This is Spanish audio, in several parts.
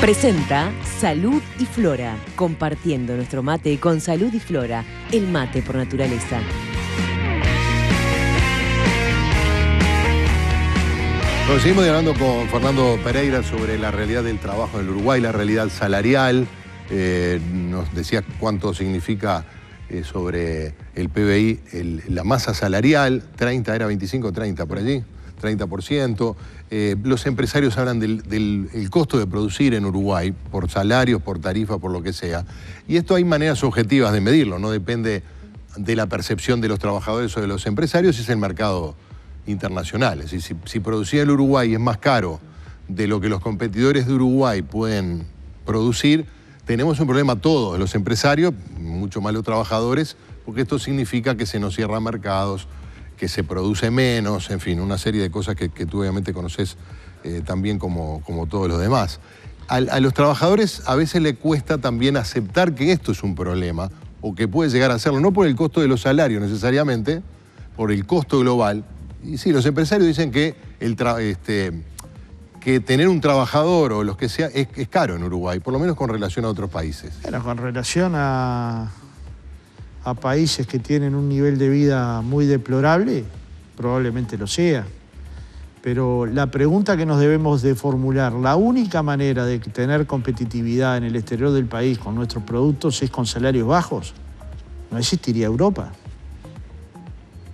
Presenta Salud y Flora, compartiendo nuestro mate con Salud y Flora, el mate por naturaleza. Bueno, seguimos hablando con Fernando Pereira sobre la realidad del trabajo en el Uruguay, la realidad salarial. Nos decía cuánto significa sobre el PBI la masa salarial, 30, era 25, 30 por allí, 30%. Los empresarios hablan del costo de producir en Uruguay, por salarios, por tarifas, por lo que sea. Y esto hay maneras objetivas de medirlo, no depende de la percepción de los trabajadores o de los empresarios, es el mercado internacional. Es decir, si producir el Uruguay es más caro de lo que los competidores de Uruguay pueden producir, tenemos un problema todos, los empresarios, mucho más los trabajadores, porque esto significa que se nos cierran mercados, que se produce menos, en fin, una serie de cosas que tú obviamente conoces también como todos los demás. A los trabajadores a veces le cuesta también aceptar que esto es un problema, o que puede llegar a serlo, no por el costo de los salarios necesariamente, por el costo global. Y sí, los empresarios dicen que que tener un trabajador o los que sea es caro en Uruguay, por lo menos con relación a otros países. Bueno, con relación a países que tienen un nivel de vida muy deplorable, probablemente lo sea. Pero la pregunta que nos debemos de formular, la única manera de tener competitividad en el exterior del país con nuestros productos es con salarios bajos. No existiría Europa.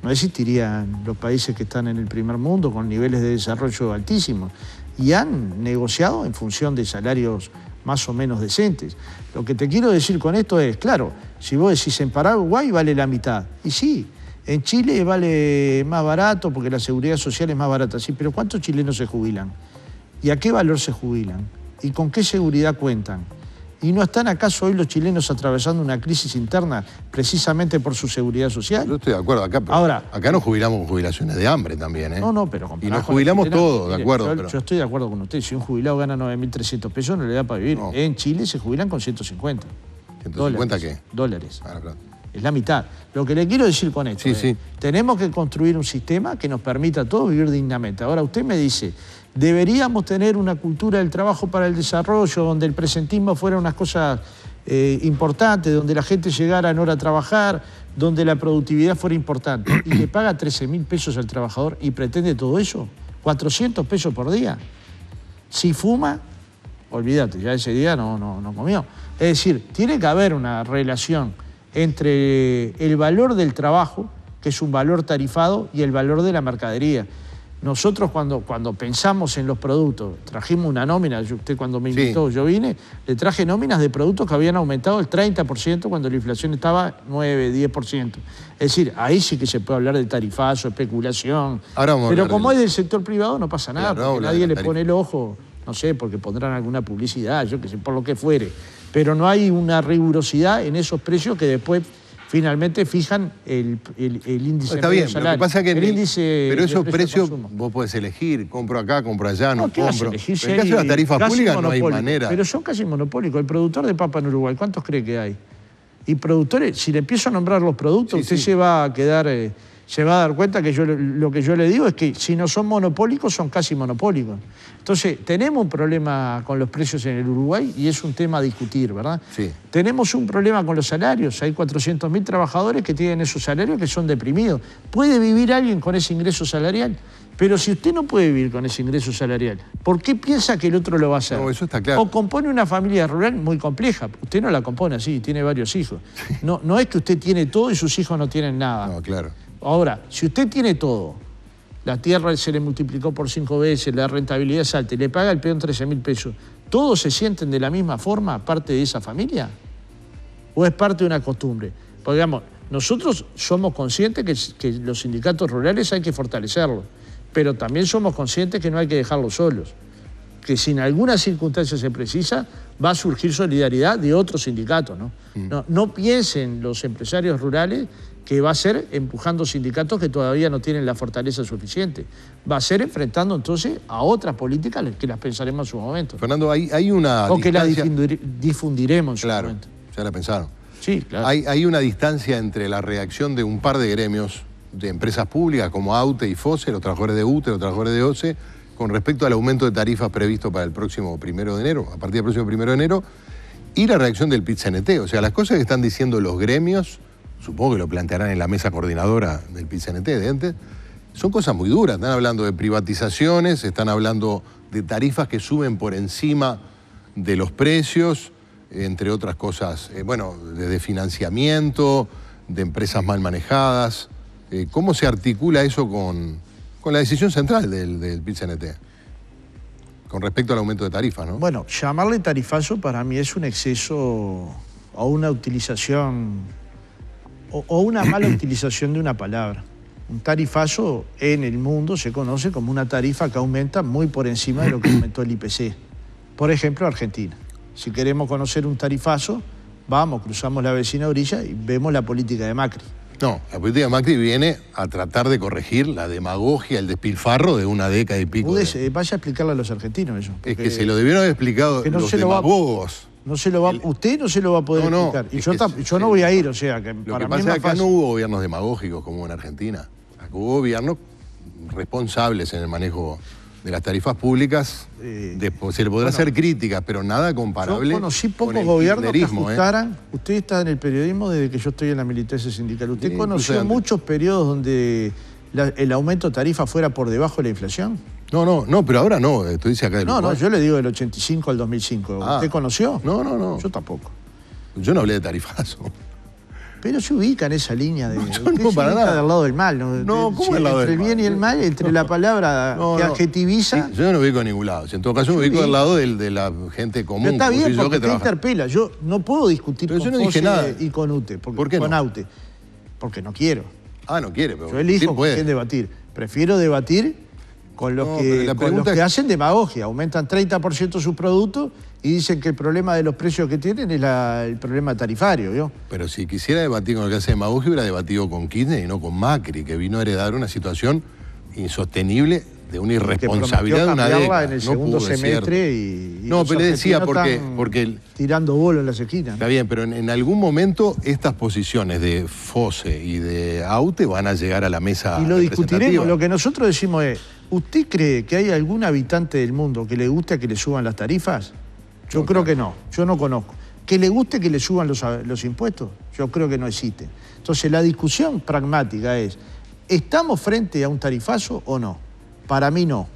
No existirían los países que están en el primer mundo con niveles de desarrollo altísimos. Y han negociado en función de salarios más o menos decentes. Lo que te quiero decir con esto es, claro, si vos decís en Paraguay vale la mitad. Y sí, en Chile vale más barato porque la seguridad social es más barata. Sí, pero ¿cuántos chilenos se jubilan? ¿Y a qué valor se jubilan? ¿Y con qué seguridad cuentan? ¿Y no están acaso hoy los chilenos atravesando una crisis interna precisamente por su seguridad social? Yo estoy de acuerdo. Acá nos jubilamos con jubilaciones de hambre también, ¿eh? No, pero... Y nos jubilamos todos, de acuerdo. Yo estoy de acuerdo con usted. Si un jubilado gana 9.300 pesos, no le da para vivir. No. En Chile se jubilan con 150. ¿150 qué? Dólares. Claro. Es la mitad. Lo que le quiero decir con esto es, tenemos que construir un sistema que nos permita a todos vivir dignamente. Ahora, usted me dice, deberíamos tener una cultura del trabajo para el desarrollo, donde el presentismo fuera unas cosas importantes, donde la gente llegara en hora a trabajar, donde la productividad fuera importante, y le paga 13.000 pesos al trabajador y pretende todo eso, 400 pesos por día. Si fuma, olvídate, ya ese día no comió. Es decir, tiene que haber una relación entre el valor del trabajo, que es un valor tarifado, y el valor de la mercadería. Nosotros cuando pensamos en los productos, trajimos una nómina, usted cuando me invitó, yo vine, le traje nóminas de productos que habían aumentado el 30% cuando la inflación estaba 9, 10%. Es decir, ahí sí que se puede hablar de tarifazo, especulación. Pero como es del sector privado no pasa nada, porque nadie le pone el ojo, no sé, porque pondrán alguna publicidad, yo qué sé, por lo que fuere. Pero no hay una rigurosidad en esos precios que después finalmente fijan el índice está bien, salario. Lo que pasa es que pero esos precios vos podés elegir, compro acá, compro allá, no compro. Pero en caso de las tarifas públicas no hay manera. Pero son casi monopólicos. El productor de papa en Uruguay, ¿cuántos cree que hay? Y productores, si le empiezo a nombrar los productos, usted se va a quedar... se va a dar cuenta que lo que yo le digo es que si no son monopólicos, son casi monopólicos. Entonces, tenemos un problema con los precios en el Uruguay y es un tema a discutir, ¿verdad? Sí. Tenemos un problema con los salarios. Hay 400.000 trabajadores que tienen esos salarios que son deprimidos. ¿Puede vivir alguien con ese ingreso salarial? Pero si usted no puede vivir con ese ingreso salarial, ¿por qué piensa que el otro lo va a hacer? No, eso está claro. O compone una familia rural muy compleja. Usted no la compone así, tiene varios hijos. No es que usted tiene todo y sus hijos no tienen nada. No, claro. Ahora, si usted tiene todo, la tierra se le multiplicó por 5 veces, la rentabilidad es alta y le paga el peón 13.000 pesos, ¿todos se sienten de la misma forma parte de esa familia? ¿O es parte de una costumbre? Porque, digamos, nosotros somos conscientes que los sindicatos rurales hay que fortalecerlos, pero también somos conscientes que no hay que dejarlos solos, que si en alguna circunstancia se precisa, va a surgir solidaridad de otros sindicatos, ¿no? No piensen los empresarios rurales que va a ser empujando sindicatos que todavía no tienen la fortaleza suficiente. Va a ser enfrentando entonces a otras políticas que las pensaremos en su momento. Fernando, hay una o distancia... que las difundiremos en su momento. Ya la pensaron. Sí, claro. Hay una distancia entre la reacción de un par de gremios de empresas públicas como AUTE y FOSE, los trabajadores de UTE, los trabajadores de OCE, con respecto al aumento de tarifas previsto para el próximo 1 de enero, a partir del próximo 1 de enero, y la reacción del PIT-CNT. O sea, las cosas que están diciendo los gremios, supongo que lo plantearán en la mesa coordinadora del PIT-CNT de entes, son cosas muy duras. Están hablando de privatizaciones, están hablando de tarifas que suben por encima de los precios, entre otras cosas, bueno, de financiamiento, de empresas mal manejadas. ¿Cómo se articula eso con la decisión central del PIT-CNT con respecto al aumento de tarifas, ¿no? Bueno, llamarle tarifazo para mí es un exceso o una utilización o una mala utilización de una palabra. Un tarifazo en el mundo se conoce como una tarifa que aumenta muy por encima de lo que aumentó el IPC. Por ejemplo, Argentina. Si queremos conocer un tarifazo, vamos, cruzamos la vecina orilla y vemos la política de Macri. No, la política de Macri viene a tratar de corregir la demagogia, el despilfarro de una década y pico. Vaya a explicarle a los argentinos eso. Es que se lo debieron haber explicado los demagogos. Usted no se lo va a poder explicar. Y yo no voy a ir, o sea, que para mí es más fácil. Acá no hubo gobiernos demagógicos como en Argentina. Acá hubo gobiernos responsables en el manejo de las tarifas públicas. Se le podrá hacer críticas, pero nada comparable. Yo conocí pocos gobiernos que ajustaran. Usted está en el periodismo desde que yo estoy en la militancia sindical. ¿Usted conoció muchos periodos donde el aumento de tarifa fuera por debajo de la inflación? No, pero ahora no. Esto dice acá del Uruguay. No, yo le digo del 85 al 2005. ¿Usted conoció? No. Yo tampoco. Yo no hablé de tarifazo. Pero se ubica en esa línea de... No, para nada. Del lado del mal, ¿no? ¿Cómo del lado del mal? Entre el bien y el mal, entre la palabra que adjetiviza... Sí, yo no me ubico a ningún lado. En todo caso me ubico del lado de la gente común. Pero está bien, porque usted interpela. Yo no puedo discutir pero con José y con UTE. ¿Por qué no? Con AUTE. Porque no quiero. No quiere, pero yo elijo con quién debatir. Prefiero debatir con los que hacen demagogia. Aumentan 30% sus productos y dicen que el problema de los precios que tienen es el problema tarifario, ¿vio? Pero si quisiera debatir con el que hace demagogia, hubiera debatido con Kirchner y no con Macri, que vino a heredar una situación insostenible de una irresponsabilidad de una década. En el segundo semestre y no, pero le decía porque tirando bolos en las esquinas. Está bien, pero en algún momento estas posiciones de FOSE y de AUTE van a llegar a la mesa. Y lo discutiremos. Lo que nosotros decimos es, ¿usted cree que hay algún habitante del mundo que le guste que le suban las tarifas? Yo creo que no, yo no conozco. ¿Que le guste que le suban los impuestos? Yo creo que no existe. Entonces la discusión pragmática es, ¿estamos frente a un tarifazo o no? Para mí no.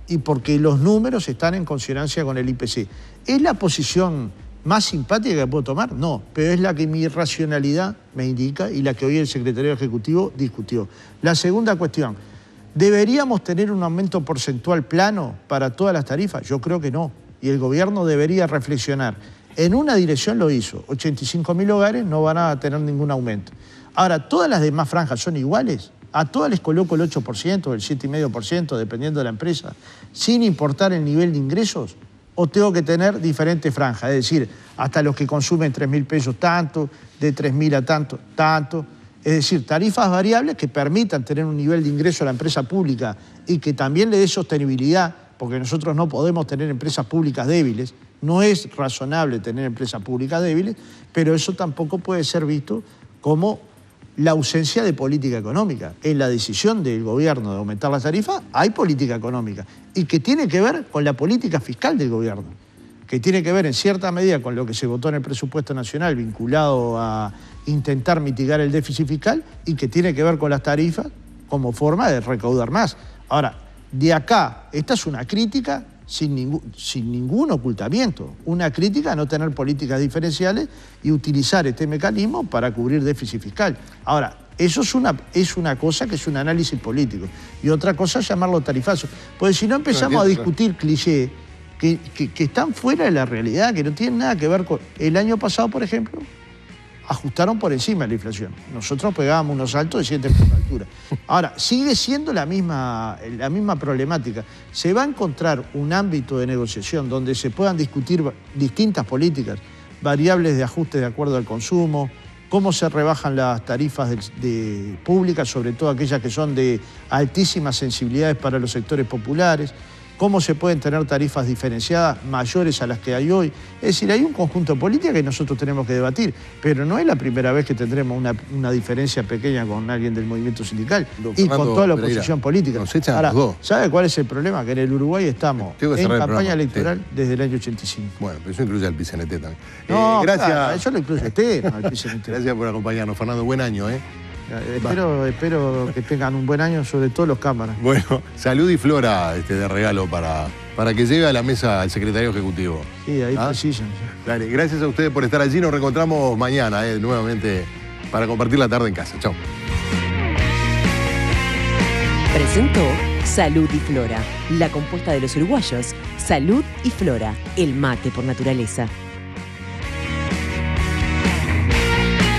Y porque los números están en consonancia con el IPC. ¿Es la posición más simpática que puedo tomar? No, pero es la que mi racionalidad me indica y la que hoy el secretario ejecutivo discutió. La segunda cuestión, ¿deberíamos tener un aumento porcentual plano para todas las tarifas? Yo creo que no. Y el gobierno debería reflexionar. En una dirección lo hizo. 85.000 hogares no van a tener ningún aumento. Ahora, ¿todas las demás franjas son iguales? ¿A todas les coloco el 8% o el 7,5%, dependiendo de la empresa, sin importar el nivel de ingresos? ¿O tengo que tener diferentes franjas? Es decir, hasta los que consumen 3.000 pesos tanto, de 3.000 a tanto. Es decir, tarifas variables que permitan tener un nivel de ingreso a la empresa pública y que también le dé sostenibilidad, porque nosotros no podemos tener empresas públicas débiles, no es razonable tener empresas públicas débiles, pero eso tampoco puede ser visto como la ausencia de política económica. En la decisión del gobierno de aumentar las tarifas hay política económica y que tiene que ver con la política fiscal del gobierno, que tiene que ver en cierta medida con lo que se votó en el presupuesto nacional vinculado a intentar mitigar el déficit fiscal y que tiene que ver con las tarifas como forma de recaudar más. Ahora, de acá, esta es una crítica sin ningún ocultamiento, una crítica a no tener políticas diferenciales y utilizar este mecanismo para cubrir déficit fiscal. Ahora, eso es una cosa que es un análisis político y otra cosa es llamarlo tarifazo. Porque si no empezamos a discutir clichés que están fuera de la realidad, que no tienen nada que ver con... El año pasado, por ejemplo, ajustaron por encima de la inflación. Nosotros pegábamos unos saltos de 7 por altura. Ahora, sigue siendo la misma problemática. Se va a encontrar un ámbito de negociación donde se puedan discutir distintas políticas, variables de ajuste de acuerdo al consumo, cómo se rebajan las tarifas públicas, sobre todo aquellas que son de altísimas sensibilidades para los sectores populares, cómo se pueden tener tarifas diferenciadas mayores a las que hay hoy. Es decir, hay un conjunto político que nosotros tenemos que debatir, pero no es la primera vez que tendremos una diferencia pequeña con alguien del movimiento sindical y con toda la oposición política. Ahora, ¿sabe cuál es el problema? Que en el Uruguay estamos en campaña electoral desde el año 85. Bueno, pero eso incluye al PCNT también. No, gracias. Claro, eso lo incluye usted, no al PCNT. Gracias por acompañarnos, Fernando. Buen año, ¿eh? Espero que tengan un buen año, sobre todo los cámaras. Bueno, salud y flora de regalo para que lleve a la mesa al secretario ejecutivo. Sí, ahí precisan. Dale, gracias a ustedes por estar allí. Nos reencontramos mañana, nuevamente, para compartir la tarde en casa. Chao. Presentó Salud y Flora, la compuesta de los uruguayos. Salud y Flora, el mate por naturaleza.